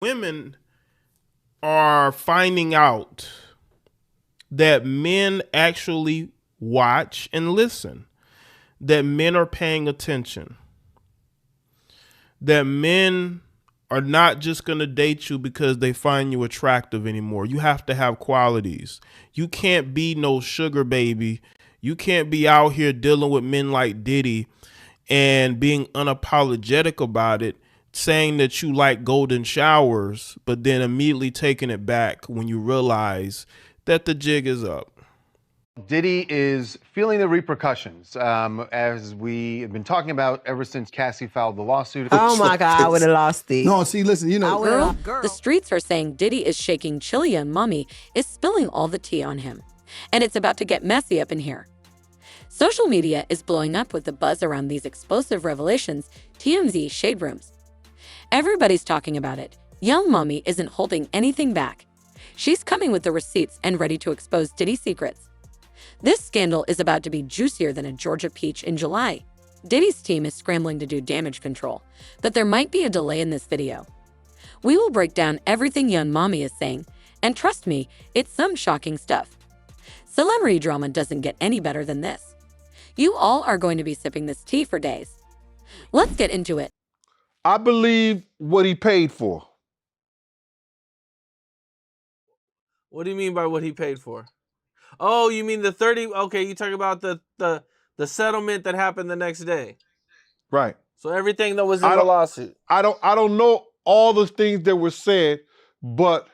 Women are finding out that men actually watch and listen, that men are paying attention, that men are not just going to date you because they find you attractive anymore. You have to have qualities. You can't be no sugar baby. You can't be out here dealing with men like Diddy and being unapologetic about it, saying that you like golden showers, but then immediately taking it back when you realize that the jig is up. Diddy is feeling the repercussions, as we have been talking about ever since Cassie filed the lawsuit. Oh my God, I would have lost it. No, see, listen, Girl, the streets are saying Diddy is shaking chili and Mami is spilling all the tea on him. And it's about to get messy up in here. Social media is blowing up with the buzz around these explosive revelations, TMZ shade rooms. Everybody's talking about it. Young Mami isn't holding anything back. She's coming with the receipts and ready to expose Diddy's secrets. This scandal is about to be juicier than a Georgia peach in July. Diddy's team is scrambling to do damage control, but there might be a delay in this video. We will break down everything Yung Mami is saying, and trust me, it's some shocking stuff. Celebrity drama doesn't get any better than this. You all are going to be sipping this tea for days. Let's get into it. I believe what he paid for. What do you mean by what he paid for? Oh, you mean the 30? Okay, you talking about the settlement that happened the next day. Right. So everything that was in the lawsuit. I don't know all the things that were said, but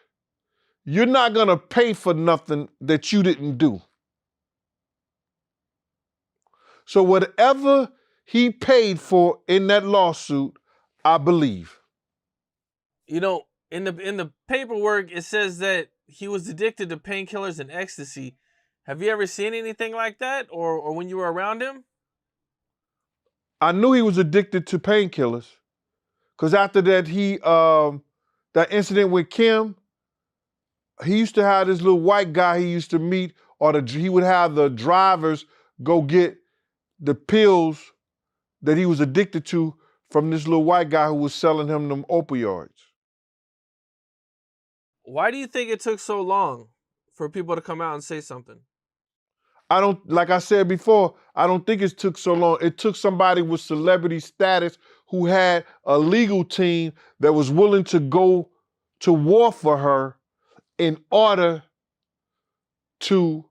you're not gonna pay for nothing that you didn't do. So whatever he paid for in that lawsuit, I believe. You know, in the paperwork, it says that he was addicted to painkillers and ecstasy. Have you ever seen anything like that, or when you were around him? I knew he was addicted to painkillers, because after that that incident with Kim, he used to have this little white guy he used to meet, or he would have the drivers go get the pills that he was addicted to from this little white guy who was selling him them opioids. Why do you think it took so long for people to come out and say something? Like I said before, I don't think it took so long. It took somebody with celebrity status who had a legal team that was willing to go to war for her in order to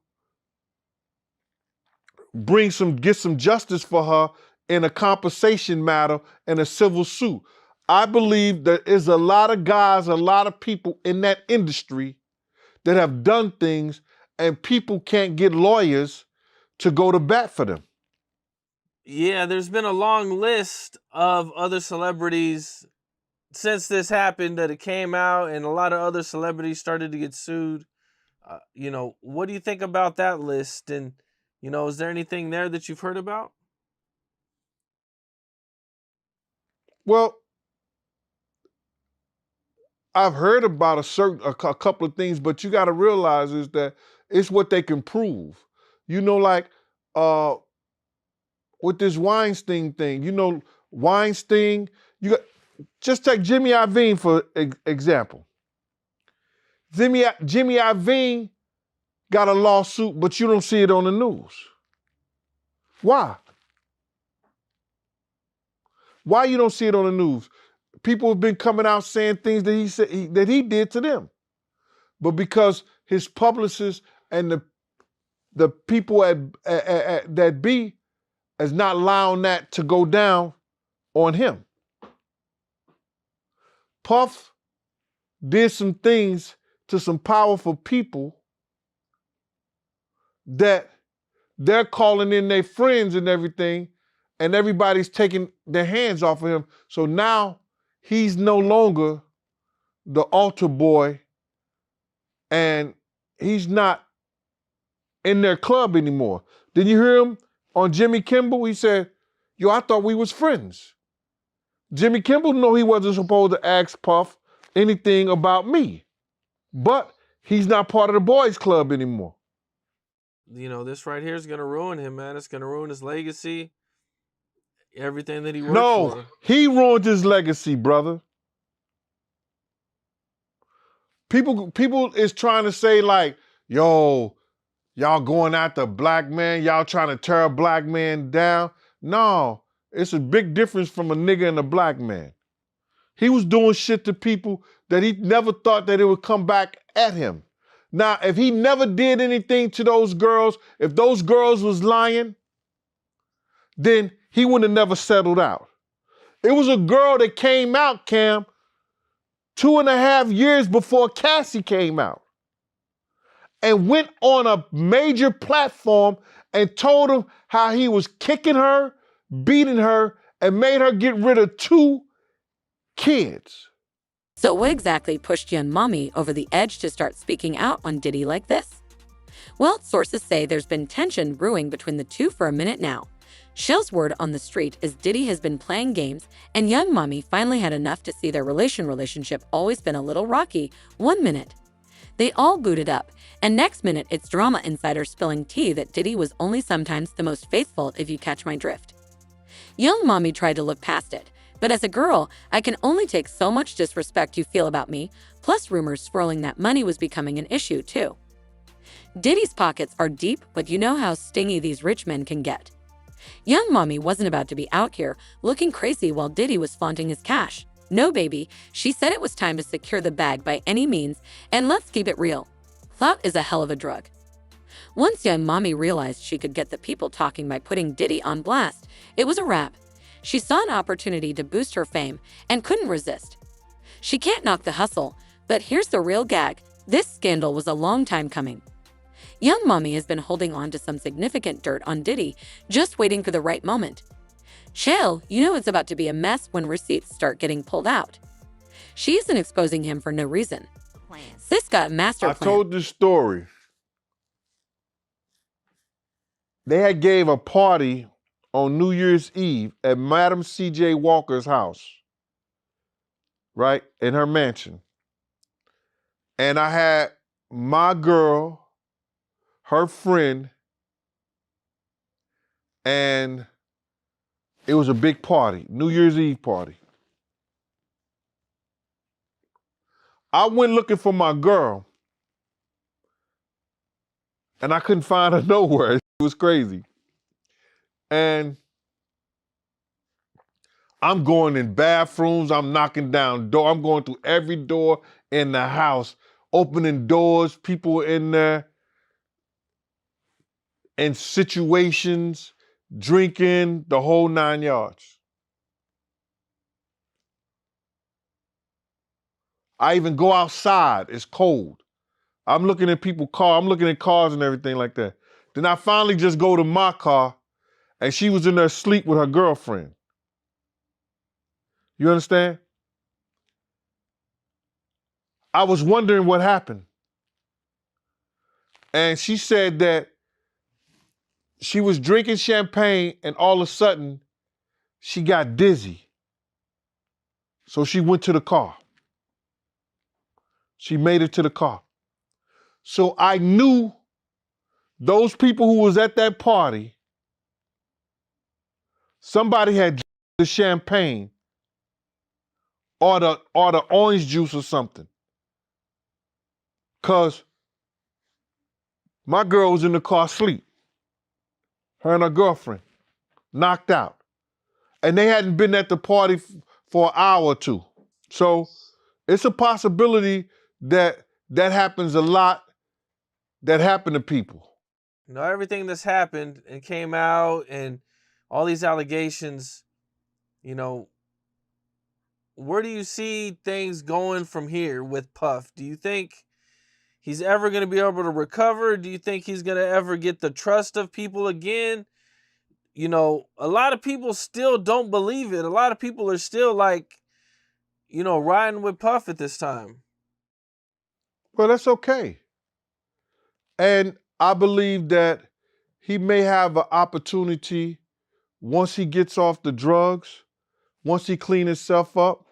get some justice for her in a compensation matter and a civil suit. I believe there is a lot of guys, a lot of people in that industry that have done things, and people can't get lawyers to go to bat for them. Yeah, there's been a long list of other celebrities since this happened that it came out, and a lot of other celebrities started to get sued. What do you think about that list? And, is there anything there that you've heard about? Well, I've heard about a couple of things, but you got to realize is that it's what they can prove. Like with this Weinstein thing. Weinstein. Just take Jimmy Iovine for example. Jimmy Iovine got a lawsuit, but you don't see it on the news. Why? Why you don't see it on the news? People have been coming out saying things that he said that he did to them, but because his publicists and the people that be is not allowing that to go down on him. Puff did some things to some powerful people that they're calling in their friends and everything, and everybody's taking their hands off of him. So now he's no longer the altar boy, and he's not in their club anymore. Did you hear him on Jimmy Kimmel? He said, "Yo, I thought we was friends." Jimmy Kimmel knew he wasn't supposed to ask Puff anything about me, but he's not part of the boys club anymore. This right here is going to ruin him, man. It's going to ruin his legacy, everything that he worked for. No, he ruined his legacy, brother. People is trying to say like, yo, y'all going after a black man, y'all trying to tear a black man down. No, it's a big difference from a nigga and a black man. He was doing shit to people that he never thought that it would come back at him. Now, if he never did anything to those girls, if those girls was lying, then he would have never settled out. It was a girl that came out, Cam, 2.5 years before Cassie came out, and went on a major platform and told him how he was kicking her, beating her, and made her get rid of 2 kids. So what exactly pushed Yung Mami over the edge to start speaking out on Diddy like this? Well, sources say there's been tension brewing between the two for a minute now. Shell's word on the street is Diddy has been playing games, and Yung Mami finally had enough to see their relationship always been a little rocky. 1 minute, they all booted up, and next minute it's drama insiders spilling tea that Diddy was only sometimes the most faithful, if you catch my drift. Yung Mami tried to look past it, but as a girl, I can only take so much disrespect you feel about me, plus rumors swirling that money was becoming an issue too. Diddy's pockets are deep, but you know how stingy these rich men can get. Yung Mami wasn't about to be out here looking crazy while Diddy was flaunting his cash. No, baby, she said it was time to secure the bag by any means, and let's keep it real. Clout is a hell of a drug. Once Yung Mami realized she could get the people talking by putting Diddy on blast, it was a wrap. She saw an opportunity to boost her fame and couldn't resist. She can't knock the hustle, but here's the real gag. This scandal was a long time coming. Yung Mami has been holding on to some significant dirt on Diddy, just waiting for the right moment. Chill, you know it's about to be a mess when receipts start getting pulled out. She isn't exposing him for no reason. Sis got a master plan. I told this story. They had gave a party on New Year's Eve at Madam C.J. Walker's house, right, in her mansion. And I had my girl, her friend, and it was a big party, New Year's Eve party. I went looking for my girl, and I couldn't find her nowhere. It was crazy. And I'm going in bathrooms, I'm knocking down doors, I'm going through every door in the house, opening doors, people in there, in situations, drinking, the whole 9 yards. I even go outside, it's cold. I'm looking at people's cars, I'm looking at cars and everything like that. Then I finally just go to my car, and she was in there asleep with her girlfriend. You understand? I was wondering what happened. And she said that she was drinking champagne and all of a sudden she got dizzy. So she went to the car. She made it to the car. So I knew those people who was at that party, somebody had the champagne or the orange juice or something. Cause my girl was in the car asleep. Her and her girlfriend, knocked out. And they hadn't been at the party for an hour or two. So it's a possibility that that happens a lot, that happened to people. You know, everything that's happened and came out and all these allegations, you know, where do you see things going from here with Puff? Do you think he's ever going to be able to recover? Do you think he's going to ever get the trust of people again? You know, a lot of people still don't believe it. A lot of people are still like, you know, riding with Puff at this time. Well, that's okay. And I believe that he may have an opportunity once he gets off the drugs, once he cleans himself up,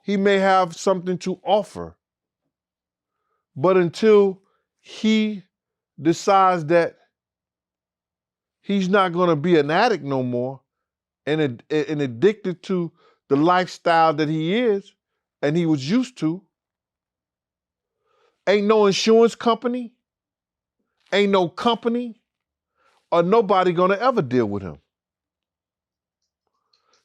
he may have something to offer. But until he decides that he's not going to be an addict no more and addicted to the lifestyle that he is and he was used to, Ain't no insurance company, ain't no company, or nobody gonna ever deal with him.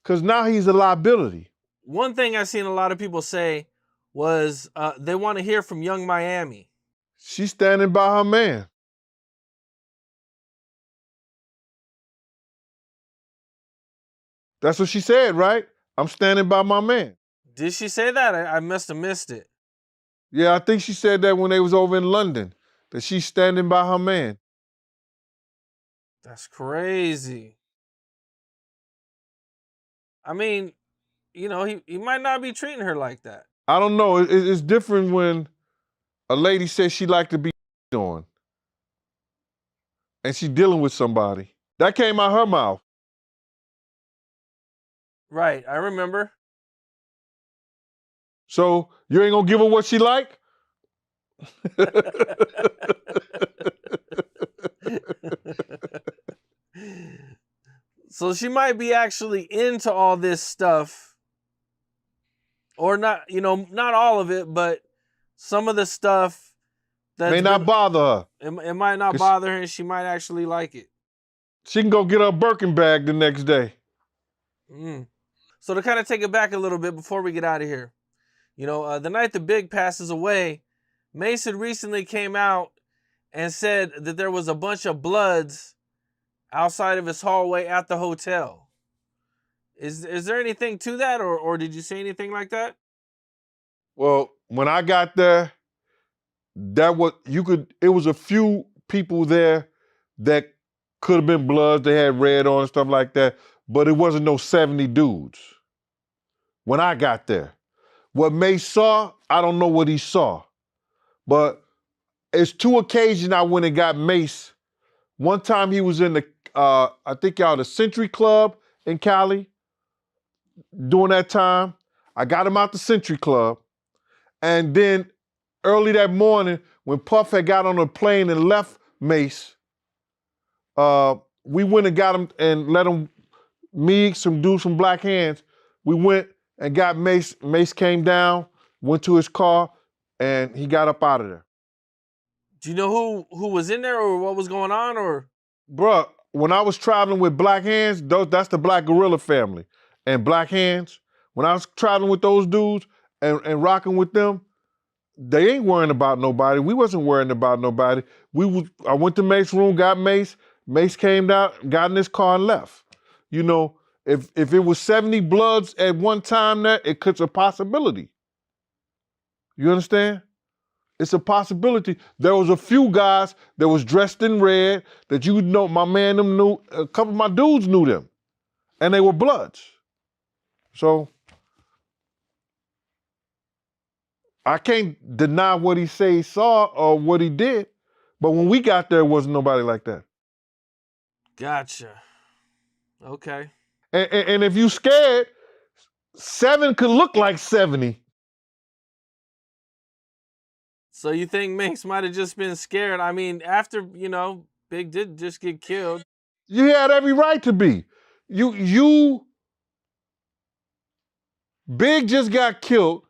Because now he's a liability. One thing I've seen a lot of people say was they want to hear from Yung Miami. She's standing by her man. That's what she said, right? I'm standing by my man. Did she say that? I must have missed it. Yeah, I think she said that when they was over in London, that she's standing by her man. That's crazy. I mean, you know, he might not be treating her like that. I don't know. It's different when a lady says she like to be on and she dealing with somebody. That came out her mouth. Right, I remember. So you ain't gonna give her what she like? So she might be actually into all this stuff. Or not, you know, not all of it, but some of the stuff that May not bother her. It might not bother her, and she might actually like it. She can go get her Birkin bag the next day. So to kind of take it back a little bit before we get out of here, you know, the night the Big passes away, Mason recently came out and said that there was a bunch of bloods outside of his hallway at the hotel. Is there anything to that, or did you say anything like that? Well, when I got there, it was a few people there that could have been bloods. They had red on and stuff like that, but it wasn't no 70 dudes. When I got there, what Mace saw, I don't know what he saw, but it's 2 occasions I went and got Mace. One time he was in the, I think the Century Club in Cali. During that time, I got him out the Century Club. And then early that morning, when Puff had got on a plane and left Mace, we went and got him and let him, me, some dudes from Black Hands, we went and got Mace. Mace came down, went to his car, and he got up out of there. Do you know who was in there or what was going on, or? Bruh, when I was traveling with Black Hands, that's the Black Gorilla family. And Black Hands, when I was traveling with those dudes and rocking with them, they ain't worrying about nobody. We wasn't worrying about nobody. I went to Mace's room, got Mace. Mace came down, got in his car and left. You know, if it was 70 bloods at one time there, it's a possibility. You understand? It's a possibility. There was a few guys that was dressed in red that you know, my man them knew, a couple of my dudes knew them. And they were bloods. So I can't deny what he say he saw or what he did, but when we got there, it wasn't nobody like that. Gotcha. Okay. And if you scared, 7 could look like 70. So you think Mace might have just been scared? I mean, after, you know, Big did just get killed. You had every right to be. Big just got killed.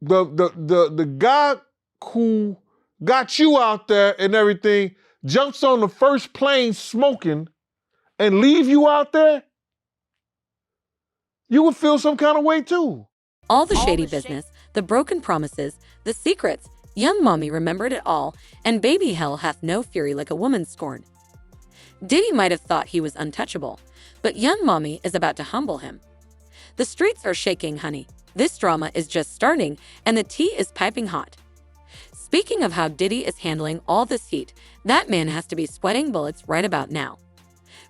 The guy who got you out there and everything jumps on the first plane smoking and leave you out there, you would feel some kind of way too. All the shady business, the broken promises, the secrets, Yung Mami remembered it all, and baby hell hath no fury like a woman scorned. Diddy might have thought he was untouchable, but Yung Mami is about to humble him. The streets are shaking, honey. This drama is just starting, and the tea is piping hot. Speaking of how Diddy is handling all this heat, that man has to be sweating bullets right about now.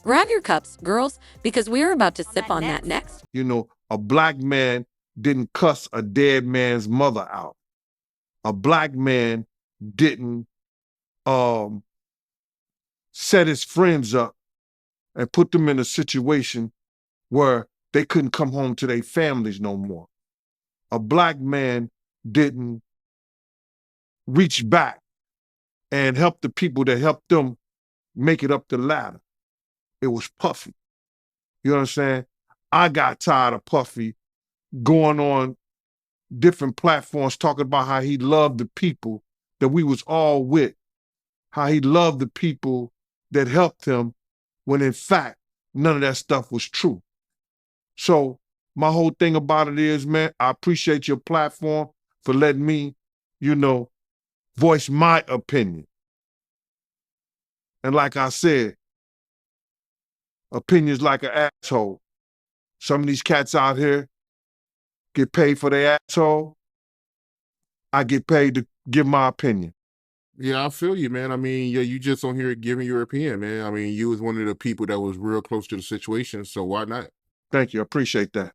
Grab your cups, girls, because we are about to sip on that next. You know, a black man didn't cuss a dead man's mother out. A black man didn't set his friends up and put them in a situation where they couldn't come home to their families no more. A black man didn't reach back and help the people that helped them make it up the ladder. It was Puffy. You know what I'm saying? I got tired of Puffy going on different platforms talking about how he loved the people that we was all with, how he loved the people that helped him, when in fact, none of that stuff was true. So my whole thing about it is, man, I appreciate your platform for letting me, voice my opinion. And like I said, opinions like an asshole. Some of these cats out here get paid for their asshole. I get paid to give my opinion. Yeah, I feel you, man. I mean, yeah, you just on here giving your opinion, man. I mean, you was one of the people that was real close to the situation, so why not? Thank you. I appreciate that.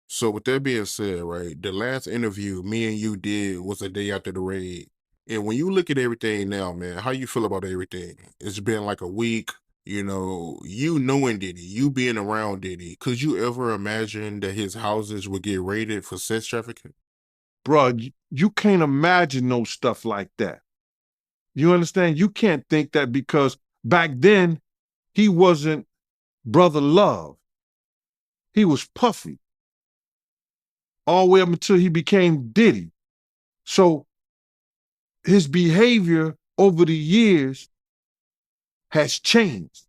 So with that being said, right, the last interview me and you did was a day after the raid. And when you look at everything now, man, how you feel about everything? It's been like a week, you knowing Diddy, you being around Diddy. Could you ever imagine that his houses would get raided for sex trafficking? Bruh, you can't imagine no stuff like that. You understand? You can't think that, because back then, he wasn't Brother Love. He was Puffy. All the way up until he became Diddy. So his behavior over the years has changed.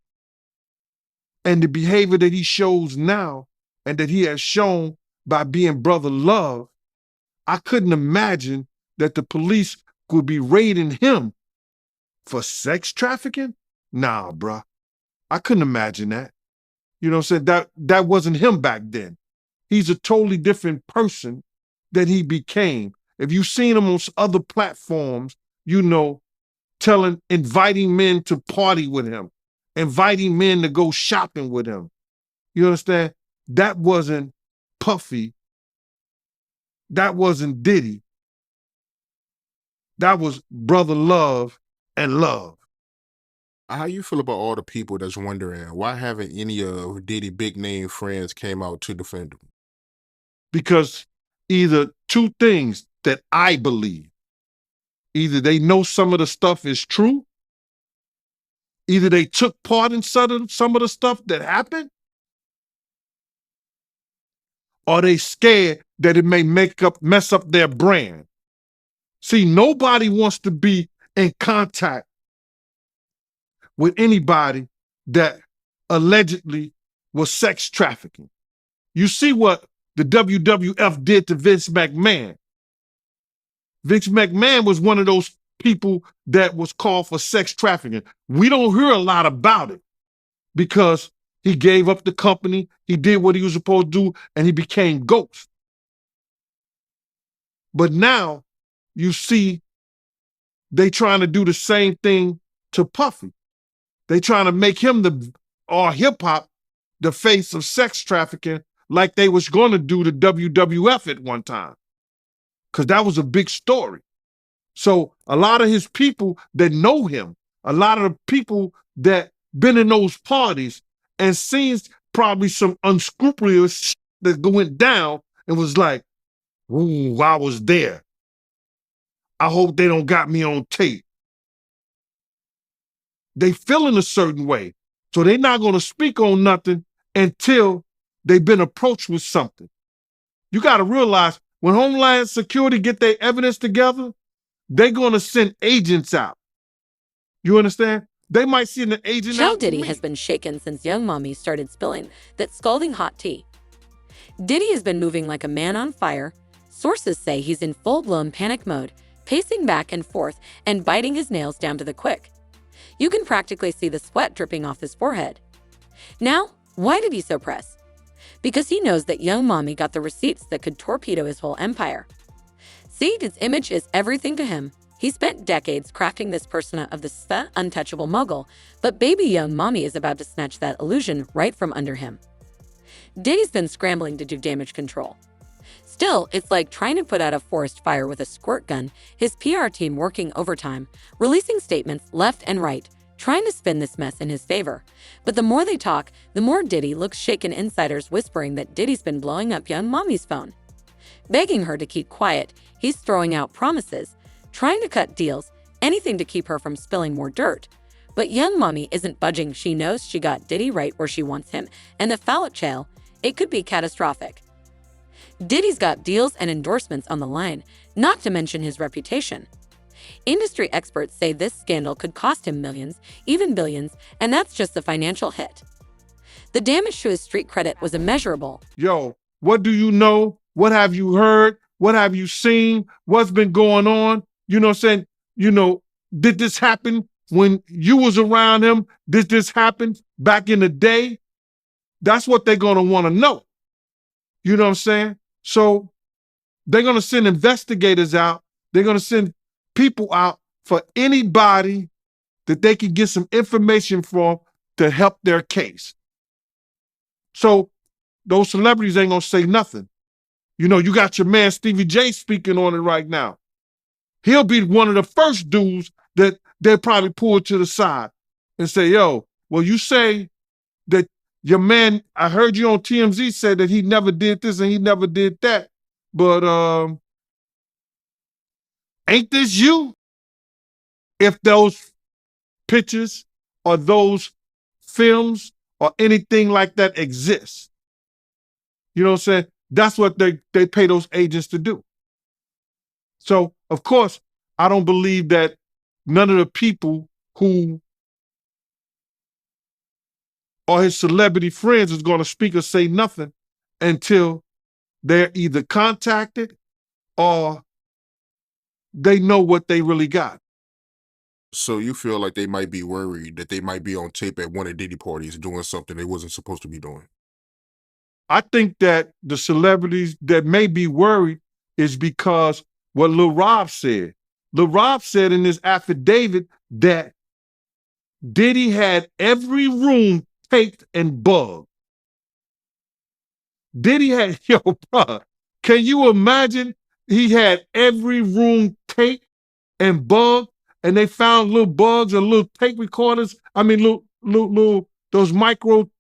And the behavior that he shows now, and that he has shown by being Brother Love, I couldn't imagine that the police could be raiding him for sex trafficking? Nah, bruh. I couldn't imagine that. You know what I'm saying? That wasn't him back then. He's a totally different person that he became. If you've seen him on other platforms, inviting men to party with him, inviting men to go shopping with him. You understand? That wasn't Puffy. That wasn't Diddy. That was Brother Love and Love. How you feel about all the people that's wondering why haven't any of Diddy big name friends came out to defend him? Because either two things that I believe. Either they know some of the stuff is true, either they took part in some of the stuff that happened, or they scared that it may mess up their brand. See, nobody wants to be in contact with anybody that allegedly was sex trafficking. You see what the WWF did to Vince McMahon. Vince McMahon was one of those people that was called for sex trafficking. We don't hear a lot about it because he gave up the company, he did what he was supposed to do, and he became Ghost. But now you see they trying to do the same thing to Puffy. They trying to make him hip hop, the face of sex trafficking, like they was going to do to WWF at one time. Because that was a big story. So a lot of his people that know him, a lot of the people that been in those parties and seen probably some unscrupulous shit that went down and was like, ooh, I was there. I hope they don't got me on tape. They feeling a certain way. So they're not going to speak on nothing until they've been approached with something. You got to realize when Homeland Security get their evidence together, they're going to send agents out. You understand? They might send an agent Joe out. Diddy has been shaken since Yung Mami started spilling that scalding hot tea. Diddy has been moving like a man on fire. Sources say he's in full-blown panic mode, pacing back and forth and biting his nails down to the quick. You can practically see the sweat dripping off his forehead. Now, why did he so press? Because he knows that Yung Mami got the receipts that could torpedo his whole empire. See, his image is everything to him. He spent decades crafting this persona of the untouchable muggle, but baby Yung Mami is about to snatch that illusion right from under him. Diddy's been scrambling to do damage control. Still, it's like trying to put out a forest fire with a squirt gun, his PR team working overtime, releasing statements left and right, trying to spin this mess in his favor. But the more they talk, the more Diddy looks shaken, insiders whispering that Diddy's been blowing up Yung Mami's phone. Begging her to keep quiet, he's throwing out promises, trying to cut deals, anything to keep her from spilling more dirt. But Yung Mami isn't budging. She knows she got Diddy right where she wants him, and the fallout trail, it could be catastrophic. Diddy's got deals and endorsements on the line, not to mention his reputation. Industry experts say this scandal could cost him millions, even billions, and that's just the financial hit. The damage to his street credit was immeasurable. Yo, what do you know? What have you heard? What have you seen? What's been going on? You know what I'm saying? You know, did this happen when you was around him? Did this happen back in the day? That's what they're going to want to know. You know what I'm saying? So they're going to send investigators out. They're going to send people out for anybody that they can get some information from to help their case. So those celebrities ain't gonna say nothing. You know, you got your man Stevie J speaking on it right now. He'll be one of the first dudes that they'll probably pull to the side and say, yo, well, you say that your man, I heard you on TMZ said that he never did this and he never did that. But ain't this you? If those pictures or those films or anything like that exists. You know what I'm saying? That's what they pay those agents to do. So, of course, I don't believe that none of the people who are his celebrity friends is going to speak or say nothing until they're either contacted or they know what they really got. So you feel like they might be worried that they might be on tape at one of Diddy parties doing something they wasn't supposed to be doing? I think that the celebrities that may be worried is because what Lil Rob said. Lil Rob said in his affidavit that Diddy had every room taped and bugged. Diddy had, yo, bro, can you imagine he had every room taped and bugged and they found little bugs or little tape recorders? I mean, little those micro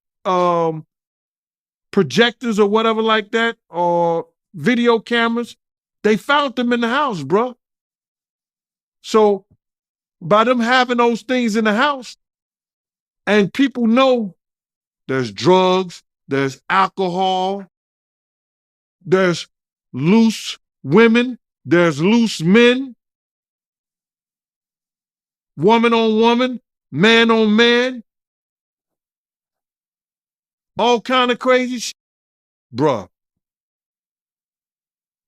projectors or whatever like that, or video cameras. They found them in the house, bro. So by them having those things in the house, and people know there's drugs, there's alcohol, there's loose women, there's loose men, woman on woman, man on man, all kind of crazy shit. Bruh,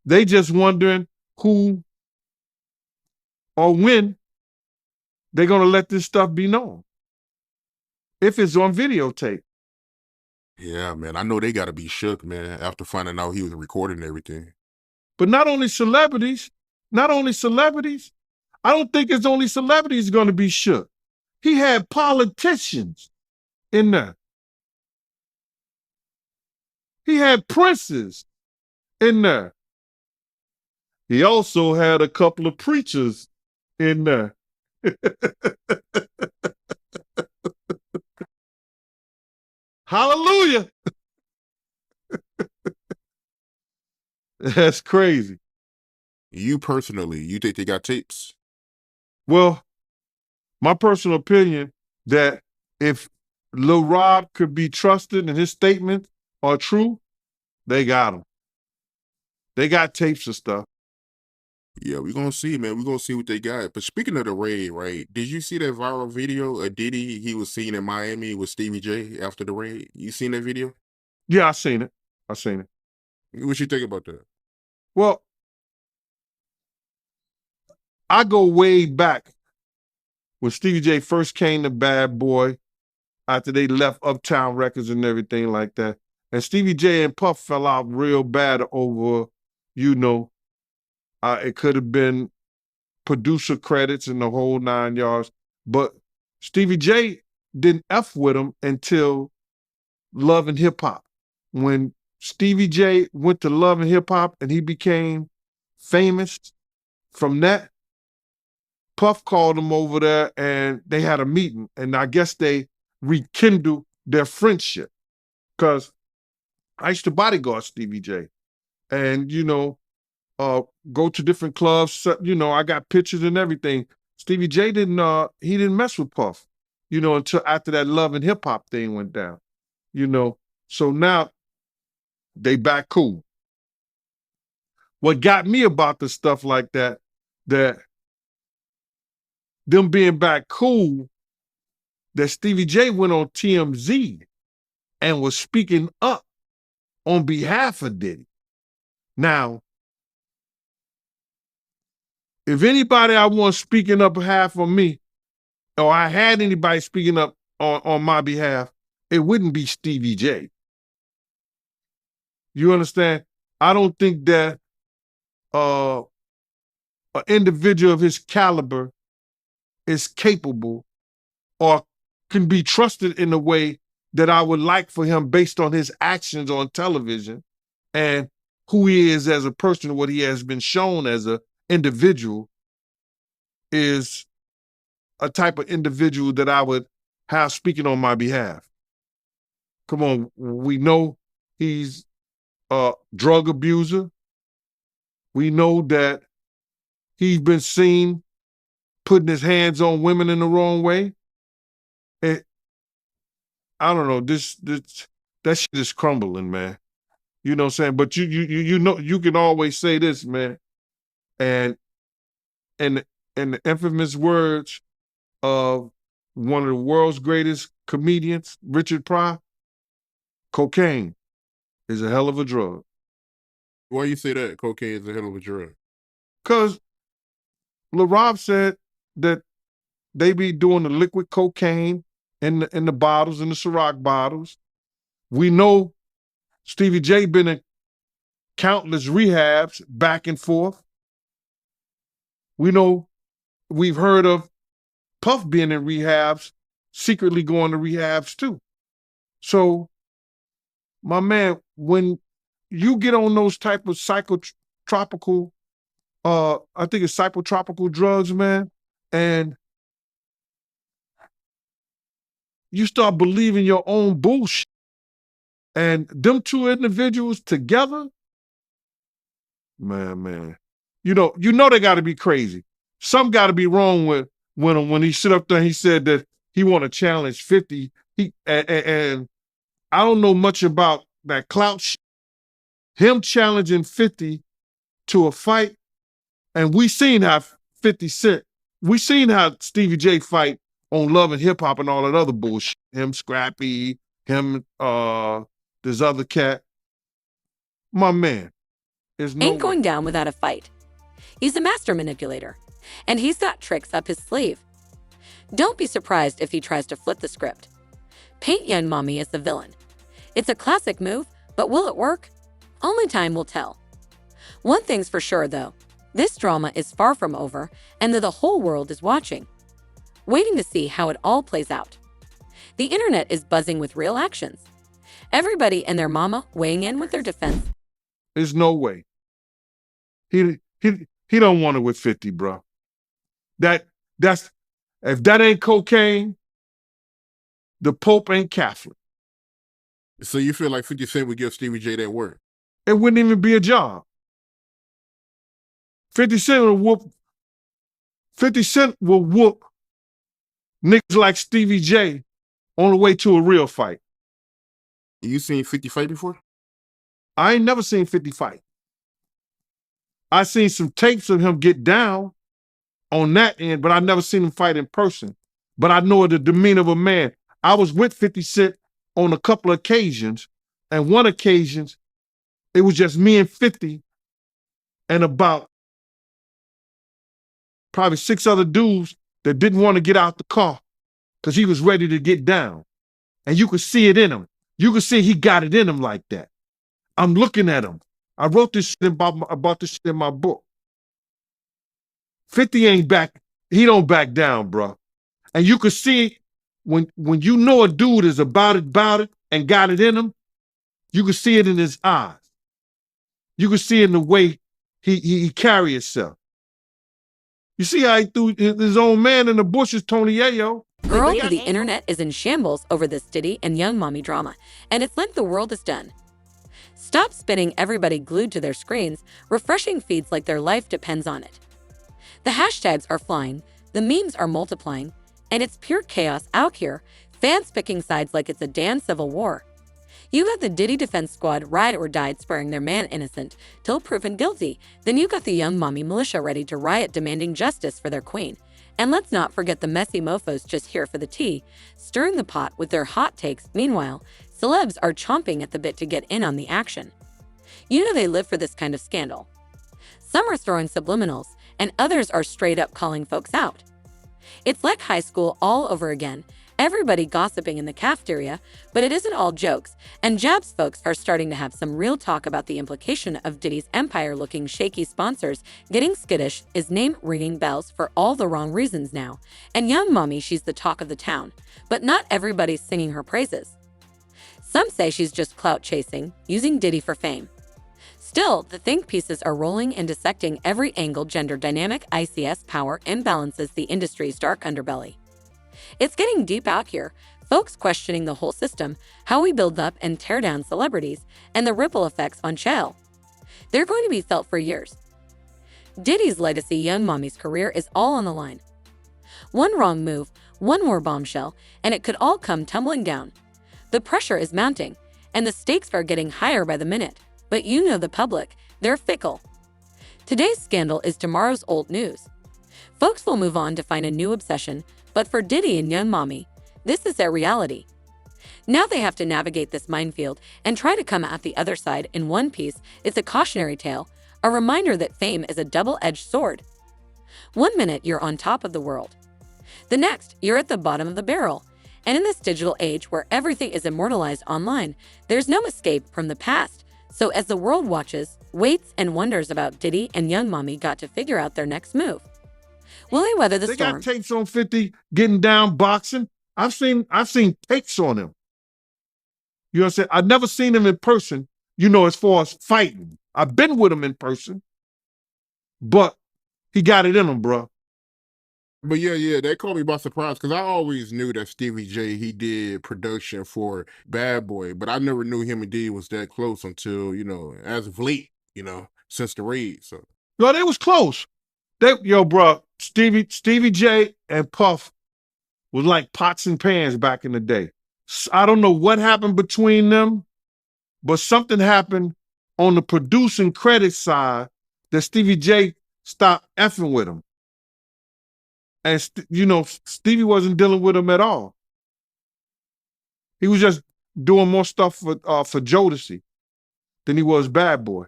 they just wondering who or when they're gonna let this stuff be known. If it's on videotape. Yeah, man. I know they got to be shook, man, after finding out he was recording everything. But not only celebrities, I don't think it's only celebrities going to be shook. He had politicians in there. He had princes in there. He also had a couple of preachers in there. Hallelujah. That's crazy. You personally, you think they got tapes? Well, my personal opinion that if Lil Rob could be trusted and his statements are true, they got him. They got tapes and stuff. Yeah, we're going to see, man. We're going to see what they got. But speaking of the raid, right, did you see that viral video of Diddy he was seen in Miami with Stevie J after the raid? You seen that video? Yeah, I seen it. What you think about that? Well, I go way back when Stevie J first came to Bad Boy after they left Uptown Records and everything like that. And Stevie J and Puff fell out real bad over, it could have been producer credits and the whole 9 yards. But Stevie J didn't F with him until Love and Hip Hop. When Stevie J went to Love and Hip Hop and he became famous from that, Puff called him over there and they had a meeting. And I guess they rekindled their friendship. Because I used to bodyguard Stevie J. And, go to different clubs. I got pictures and everything. Stevie J didn't mess with Puff, until after that Love and Hip Hop thing went down, So now they back cool. what got me about the stuff like that them being back cool, that Stevie J went on TMZ and was speaking up on behalf of Diddy. Now, if anybody I want speaking up behalf of me, or I had anybody speaking up on my behalf, it wouldn't be Stevie J. You understand? I don't think that an individual of his caliber is capable or can be trusted in a way that I would like for him based on his actions on television and who he is as a person, what he has been shown as an individual, is a type of individual that I would have speaking on my behalf. Come on, we know he's a drug abuser. We know that he's been seen putting his hands on women in the wrong way. And I don't know, that shit is crumbling, man. You know what I'm saying? But you know, you can always say this, man. And the infamous words of one of the world's greatest comedians, Richard Pryor, cocaine is a hell of a drug. Why you say that? Cocaine is a hell of a drug. Because Lil Rob said that they be doing the liquid cocaine in the bottles, in the Ciroc bottles. We know Stevie J been in countless rehabs back and forth. We know, we've heard of Puff being in rehabs, secretly going to rehabs too. So, my man, when you get on those type of psychotropical, I think it's psychotropical drugs, man, and you start believing your own bullshit, and them two individuals together, man, you know they got to be crazy. Something got to be wrong with when he sit up there and he said that he want to challenge 50. And I don't know much about that clout shit. Him challenging 50 to a fight, and we seen how 50 Cent, we seen how Stevie J fight on Love and Hip Hop and all that other bullshit. Him, Scrappy, him, this other cat. My man, there's no Ain't going down without a fight. He's a master manipulator, and he's got tricks up his sleeve. Don't be surprised if he tries to flip the script. Paint Yung Mami as the villain. It's a classic move, but will it work? Only time will tell. One thing's for sure, though. This drama is far from over, and the whole world is watching, waiting to see how it all plays out. The internet is buzzing with real actions. Everybody and their mama weighing in with their defense. There's no way. He don't want it with 50, bro. That's if that ain't cocaine, the Pope ain't Catholic. So you feel like 50 Cent would give Stevie J that work? It wouldn't even be a job. 50 Cent will whoop niggas like Stevie J on the way to a real fight. You seen 50 fight before? I ain't never seen 50 fight. I seen some tapes of him get down on that end, but I never seen him fight in person. But I know the demeanor of a man. I was with 50 Cent on a couple of occasions, and one occasion, it was just me and 50 and about probably 6 other dudes that didn't want to get out the car because he was ready to get down. And you could see it in him. You could see he got it in him like that. I'm looking at him. I wrote this shit about this shit in my book. 50 ain't back. He don't back down, bro. And you could see when you know a dude is about it, and got it in him, you could see it in his eyes. You could see it in the way he carry himself. You see how he threw his own man in the bushes, Tony Yayo. Girl, the internet is in shambles over this Diddy and Yung Mami drama, and it's like the world is done. Stop spinning everybody glued to their screens, refreshing feeds like their life depends on it. The hashtags are flying, the memes are multiplying, and it's pure chaos out here, fans picking sides like it's a damn civil war. You got the Diddy defense squad ride or died swearing their man innocent till proven guilty. Then you got the Yung Mami militia ready to riot demanding justice for their queen. And let's not forget the messy mofos just here for the tea, stirring the pot with their hot takes. Meanwhile, celebs are chomping at the bit to get in on the action. You know they live for this kind of scandal. Some are throwing subliminals, and others are straight up calling folks out. It's like high school all over again. Everybody gossiping in the cafeteria, but it isn't all jokes, and Jabs folks are starting to have some real talk about the implication of Diddy's empire-looking shaky sponsors getting skittish is name ringing bells for all the wrong reasons now. And Yung Mami, she's the talk of the town, but not everybody's singing her praises. Some say she's just clout chasing, using Diddy for fame. Still, the think pieces are rolling and dissecting every angle gender dynamic ICS power imbalances the industry's dark underbelly. It's getting deep out here, folks questioning the whole system, how we build up and tear down celebrities, and the ripple effects on Chael. They're going to be felt for years. Diddy's legacy, Yung Mami's career is all on the line. One wrong move, one more bombshell, and it could all come tumbling down. The pressure is mounting, and the stakes are getting higher by the minute. But you know the public, they're fickle. Today's scandal is tomorrow's old news. Folks will move on to find a new obsession, but for Diddy and Yung Mami, this is their reality. Now they have to navigate this minefield and try to come out the other side in one piece. It's a cautionary tale, a reminder that fame is a double-edged sword. One minute you're on top of the world. The next, you're at the bottom of the barrel. And in this digital age where everything is immortalized online, there's no escape from the past. So as the world watches, waits, and wonders about Diddy and Yung Mami got to figure out their next move. Will they weather the storm? They got tapes on 50 getting down boxing. I've seen tapes on him. You know what I'm saying? I've never seen him in person, as far as fighting. I've been with him in person, but he got it in him, bro. But yeah, that caught me by surprise because I always knew that Stevie J, he did production for Bad Boy, but I never knew him and Diddy was that close until, as of late, since the raid. So Yo, they was close. Bro, Stevie J and Puff was like pots and pans back in the day. I don't know what happened between them, but something happened on the producing credit side that Stevie J stopped effing with him. And, Stevie wasn't dealing with him at all. He was just doing more stuff for Jodeci than he was Bad Boy.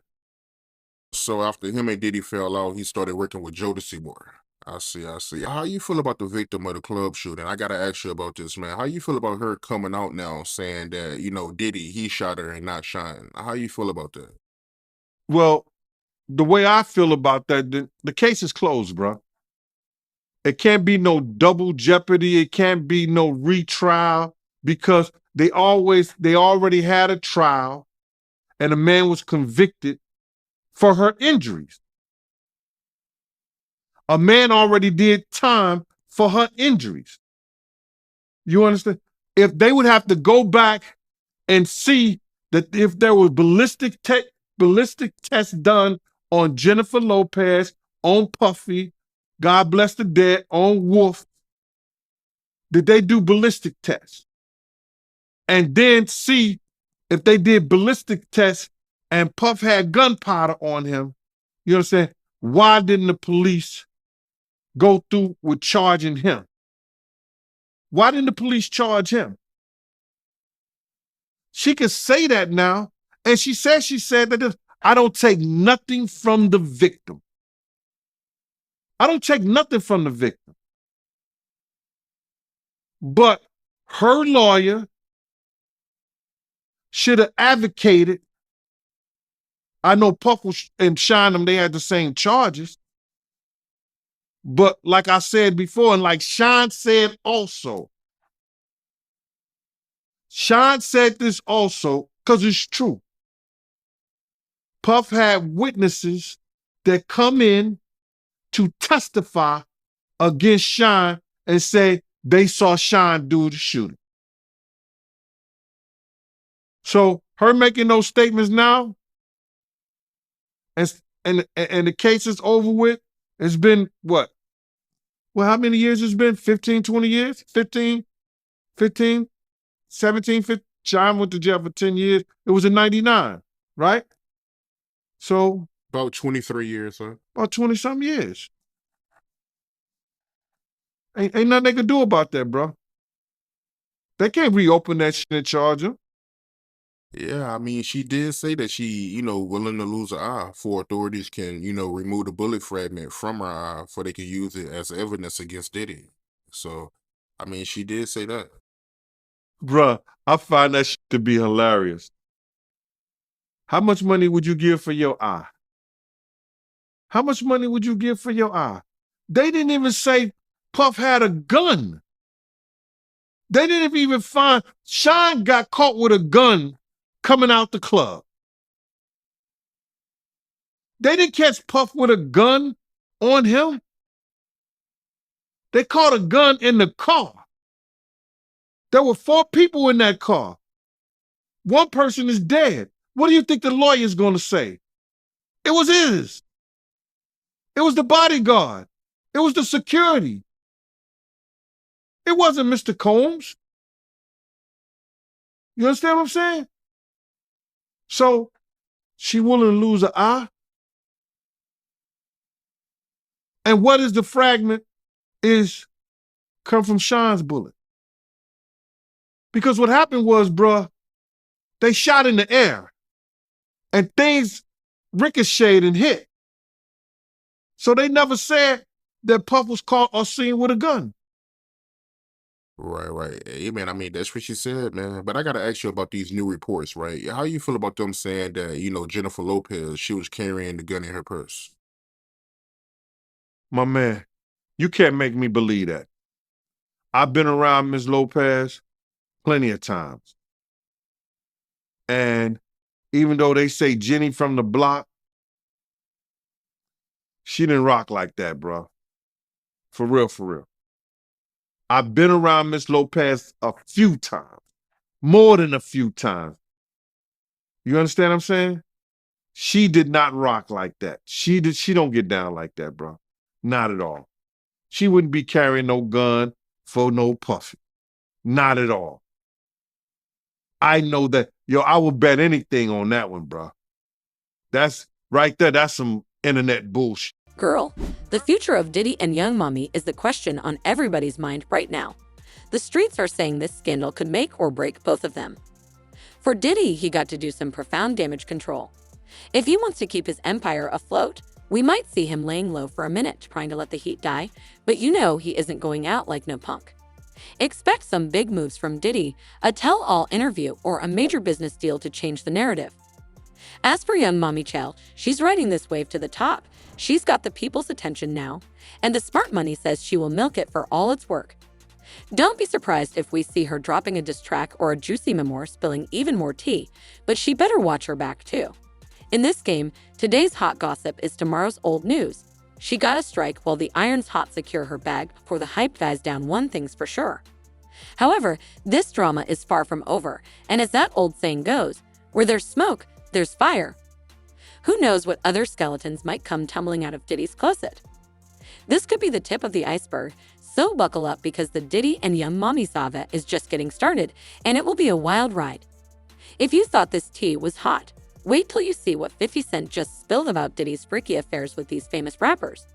So after him and Diddy fell out, he started working with Jodeci more. I see. How you feel about the victim of the club shooting? I got to ask you about this, man. How you feel about her coming out now saying that, Diddy, he shot her and not Shine? How you feel about that? Well, the way I feel about that, the case is closed, bro. It can't be no double jeopardy. It can't be no retrial because they already had a trial and a man was convicted for her injuries. A man already did time for her injuries. You understand? If they would have to go back and see that if there was ballistic tests done on Jennifer Lopez, on Puffy, God bless the dead, on Wolf, did they do ballistic tests? And then see if they did ballistic tests and Puff had gunpowder on him, you know what I'm saying? Why didn't the police go through with charging him? Why didn't the police charge him? She could say that now, and she said that I don't take nothing from the victim. I don't take nothing from the victim. But her lawyer should have advocated. I know Puff and Shine, they had the same charges. But like I said before, and like Shine said also, Shine said this also because it's true. Puff had witnesses that come in to testify against Shine and say they saw Shine do the shooting. So her making those statements now, and the case is over with, it's been what? Well, how many years it's been? 15, 20 years? 15, 17, 15, Sean went to jail for 10 years. It was in 99, right? So About 23 years, huh? about 20-some years. Ain't nothing they could do about that, bro. They can't reopen that shit and charge him. Yeah, I mean, she did say that she, willing to lose an eye for authorities can, remove the bullet fragment from her eye for they can use it as evidence against Diddy. So, I mean, she did say that. Bruh, I find that shit to be hilarious. How much money would you give for your eye? How much money would you give for your eye? They didn't even say Puff had a gun. They didn't even find, Sean got caught with a gun coming out the club. They didn't catch Puff with a gun on him. They caught a gun in the car. There were 4 people in that car. 1 person is dead. What do you think the lawyer is going to say? It was his. It was the bodyguard. It was the security. It wasn't Mr. Combs. You understand what I'm saying? So, she willing to lose an eye? And what is the fragment is come from Sean's bullet. Because what happened was, bruh, they shot in the air and things ricocheted and hit. So they never said that Puff was caught or seen with a gun. Right. Hey, man, I mean, that's what she said, man. But I got to ask you about these new reports, right? How you feel about them saying that, Jennifer Lopez, she was carrying the gun in her purse? My man, you can't make me believe that. I've been around Ms. Lopez plenty of times. And even though they say Jenny from the block, she didn't rock like that, bro. For real, for real. I've been around Ms. Lopez a few times, more than a few times. You understand what I'm saying? She did not rock like that. She don't get down like that, bro. Not at all. She wouldn't be carrying no gun for no Puffy. Not at all. I know that. Yo, I would bet anything on that one, bro. That's right there. That's some internet bullshit. Girl, the future of Diddy and Yung Mami is the question on everybody's mind right now. The streets are saying this scandal could make or break both of them. For Diddy, he got to do some profound damage control. If he wants to keep his empire afloat, we might see him laying low for a minute, trying to let the heat die, but you know he isn't going out like no punk. Expect some big moves from Diddy, a tell-all interview, or a major business deal to change the narrative. As for Yung Mami Chow, she's riding this wave to the top. She's got the people's attention now, and the smart money says she will milk it for all it's worth. Don't be surprised if we see her dropping a diss track or a juicy memoir spilling even more tea, but she better watch her back too. In this game, today's hot gossip is tomorrow's old news. She got a strike while the iron's hot secure her bag before the hype dies down, one thing's for sure. However, this drama is far from over, and as that old saying goes, where there's smoke, there's fire. Who knows what other skeletons might come tumbling out of Diddy's closet? This could be the tip of the iceberg, so buckle up because the Diddy and Yung Mami saga is just getting started, and it will be a wild ride. If you thought this tea was hot, wait till you see what 50 Cent just spilled about Diddy's freaky affairs with these famous rappers.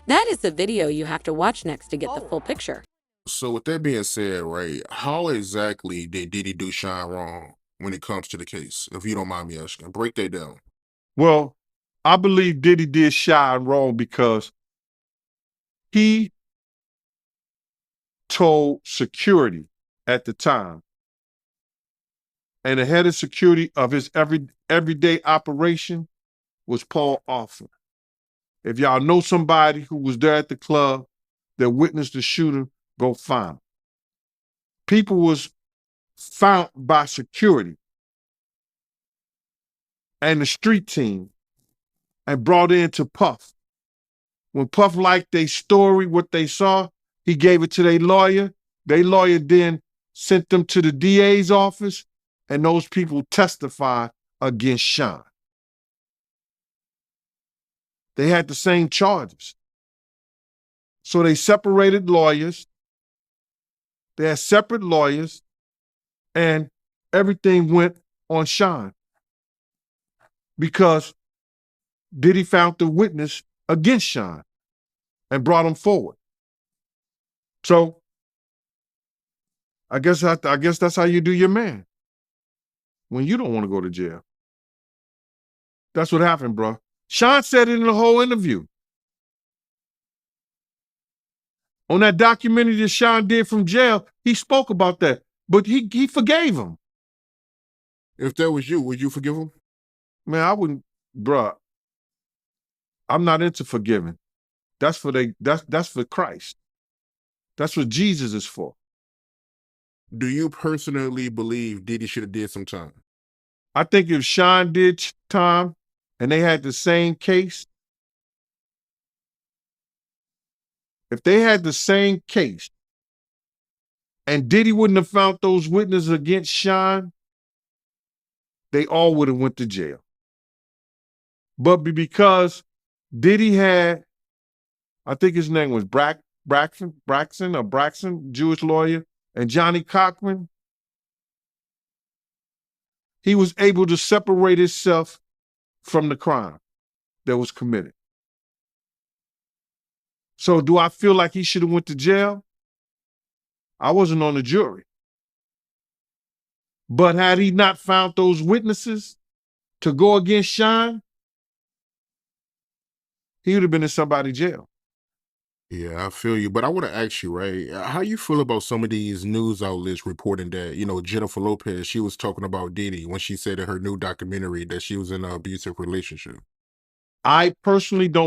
That is the video you have to watch next to get the full picture. So with that being said, right, how exactly did Diddy do Sean wrong when it comes to the case? If you don't mind me asking, break that down. Well, I believe Diddy did Sean wrong because he told security at the time, and the head of security of his everyday operation was Paul Offer. If y'all know somebody who was there at the club that witnessed the shooting, go find them. People was found by security and the street team and brought in to Puff. When Puff liked their story, what they saw, he gave it to their lawyer. Their lawyer then sent them to the DA's office, and those people testified against Sean. They had the same charges. So they separated lawyers. They had separate lawyers, and everything went on Sean because Diddy found the witness against Sean and brought him forward. So I guess that's how you do your man when you don't want to go to jail. That's what happened, bro. Sean said it in the whole interview. On that documentary that Sean did from jail, he spoke about that, but he forgave him. If that was you, would you forgive him? Man, I wouldn't, bruh. I'm not into forgiving. That's for Christ. That's what Jesus is for. Do you personally believe Diddy should have did some time? I think if Sean did time and they had the same case, if they had the same case and Diddy wouldn't have found those witnesses against Sean, they all would have went to jail. But because Diddy had, I think his name was Braxton, Jewish lawyer, and Johnny Cochran, he was able to separate himself from the crime that was committed. So do I feel like he should have went to jail? I wasn't on the jury. But had he not found those witnesses to go against Sean, he would have been in somebody's jail. Yeah, I feel you. But I want to ask you, right? How you feel about some of these news outlets reporting that, Jennifer Lopez, she was talking about Diddy when she said in her new documentary that she was in an abusive relationship? I personally don't